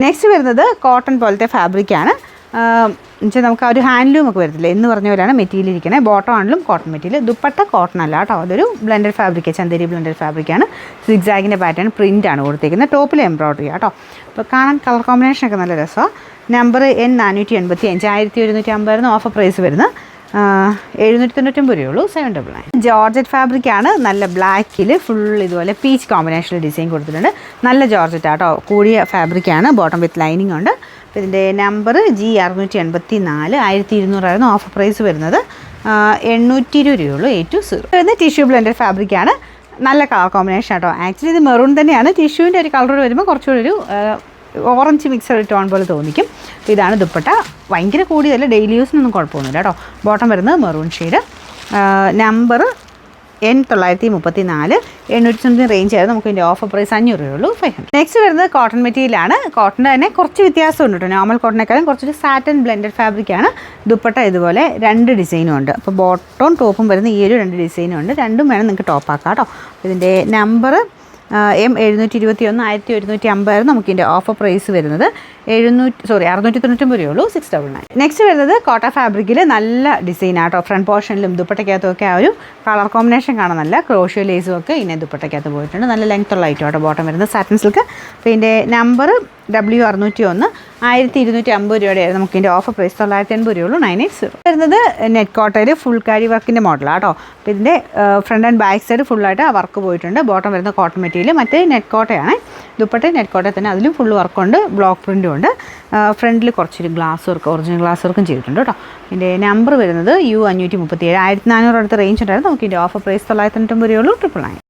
Next വരുന്നത് cotton പോലത്തെ ഫാബ്രിക്കാണ്. എന്നുവെച്ചാൽ നമുക്ക് ആ ഒരു ഹാൻഡ്ലൂം ഒക്കെ വരത്തില്ല എന്ന് പറഞ്ഞ പോലെയാണ് മെറ്റീരിയൽ ഇരിക്കുന്നത്. ബോട്ടം ആണെങ്കിലും കോട്ടൺ മെറ്റീരിയൽ, ദുപ്പട്ട കോട്ടൺ അല്ല കേട്ടോ, അതൊരു ബ്ലെൻഡഡ് ഫാബ്രിക്, ചന്ദേരി ബ്ലെൻഡഡ് ഫാബ്രിക്കാണ്. സിഗ്സാഗിൻ്റെ പാറ്റേൺ പ്രിൻ്റാണ് കൊടുത്തേക്കുന്നത്. ടോപ്പിൽ എംബ്രോയ്ഡറി കേട്ടോ. അപ്പോൾ കാണാൻ കളർ കോമ്പിനേഷനൊക്കെ നല്ല രസമാണ്. നമ്പർ N485, 1150 ഓഫർ പ്രൈസ് വരുന്നത് 799 രൂപയുള്ളൂ. 799. ജോർജറ്റ് ഫാബ്രിക്കാണ്. നല്ല ബ്ലാക്കിൽ ഫുൾ ഇതുപോലെ പീച്ച് കോമ്പിനേഷനിൽ ഡിസൈൻ കൊടുത്തിട്ടുണ്ട്. നല്ല ജോർജറ്റ് ആട്ടോ, കൂടിയ ഫാബ്രിക്കാണ്. ബോട്ടം വിത്ത് ലൈനിങ് ഉണ്ട്. അപ്പോൾ ഇതിൻ്റെ നമ്പർ G684, 1200 ഓഫർ പ്രൈസ് വരുന്നത് 820 രൂപയുള്ളൂ. 820. വരുന്നത് ടിഷ്യൂ ബ്ലെൻഡഡ് ഫാബ്രിക്കാണ്. നല്ല കളർ കോമ്പിനേഷൻ ആട്ടോ. ആക്ച്വലി ഇത് മെറൂൺ തന്നെയാണ്. ടിഷ്യൂവിൻ്റെ ഒരു കളർ വരുമ്പോൾ കുറച്ചുകൂടി ഒരു ഓറഞ്ച് മിക്സഡ് ടോൺ പോലെ തോന്നിക്കും. അപ്പോൾ ഇതാണ് ദുപ്പട്ട. ഭയങ്കര കൂടിയതല്ല, ഡെയിലി യൂസിനൊന്നും കുഴപ്പമൊന്നുമില്ല കേട്ടോ. ബോട്ടം വരുന്നത് maroon shade. Number N934, 800 range ആയിരുന്നു. നമുക്ക് ഇതിൻ്റെ ഓഫർ പ്രൈസ് 500 രൂപയുള്ളൂ. 500. നെക്സ്റ്റ് വരുന്നത് കോട്ടൺ മെറ്റീരിയലാണ്. കോട്ടൻ്റെ തന്നെ കുറച്ച് വ്യത്യാസമുണ്ട് കേട്ടോ. നോർമൽ കോട്ടനേക്കാളും കുറച്ചൊരു സാറ്റൻ ബ്ലെൻഡഡ് ഫാബ്രിക്കാണ്. ദുപ്പട്ട ഇതുപോലെ 2 ഡിസൈനും ഉണ്ട്. അപ്പോൾ ബോട്ടവും ടോപ്പും വരുന്ന ഈ ഒരു 2 ഡിസൈനും ഉണ്ട്. രണ്ടും വേണം നിങ്ങൾക്ക് ടോപ്പാക്കാം കേട്ടോ. ഇതിൻ്റെ നമ്പർ M721, 1150 നമുക്കിതിൻ്റെ ഓഫർ പ്രൈസ് വരുന്നത് 699 രൂപയുള്ളൂ. 699. നെക്സ്റ്റ് വരുന്നത് കോട്ട ഫാബ്രിക്കിൽ നല്ല ഡിസൈനാട്ടോ. ഫ്രണ്ട് പോർഷനിലും ദുപ്പട്ടയ്ക്കകത്തും ഒക്കെ ആ ഒരു കളർ കോമ്പിനേഷൻ കാണാൻ നല്ല ക്രോഷ്യോ ലേസും ഒക്കെ ഇതിനെ ദുപ്പട്ടയ്ക്കകത്ത് പോയിട്ടുണ്ട്. നല്ല ലെങ്ത് ഉള്ള ഐറ്റം ആട്ടോ. ബോട്ടം വരുന്നത് സാറ്റിൻ സിൽക്ക്. അപ്പോൾ ഇതിൻ്റെ നമ്പർ W601, 1250 രൂപയുടെ നമുക്ക് ഇതിൻ്റെ ഓഫർ പ്രൈസ് 980 രൂപയുള്ളൂ. 980. വരുന്നത് നെറ്റ് കോട്ടയിൽ ഫുൾ കാരി വർക്കിൻ്റെ മോഡലാണ് കേട്ടോ. അപ്പോൾ ഇതിൻ്റെ ഫ്രണ്ട് ആൻഡ് ബാക്ക് സൈഡ് ഫുള്ളായിട്ട് ആ വർക്ക് പോയിട്ടുണ്ട്. ബോട്ടം വരുന്ന കോട്ടൺ മെറ്റീരിയൽ, മറ്റേ നെറ്റ് കോട്ടയാണ്. ദുപ്പട്ട നെറ്റ് കോട്ടയിൽ തന്നെ, അതിലും ഫുൾ വർക്കുണ്ട്, ബ്ലോക്ക് പ്രിൻറ്റും ഉണ്ട്. ഫ്രണ്ടിൽ കുറച്ചൊരു ഗ്ലാസ് വർക്ക്, ഒറിജിനൽ ഗ്ലാസ് വർക്കും ചെയ്തിട്ടുണ്ട് കേട്ടോ. ഇതിൻ്റെ നമ്പർ വരുന്നത് U537, 1400 അടുത്ത റേഞ്ച് ഉണ്ടായിരുന്നു. നമുക്ക് ഇതിൻ്റെ ഓഫർ പ്രൈസ് 990 രൂപയുള്ളൂ. 999.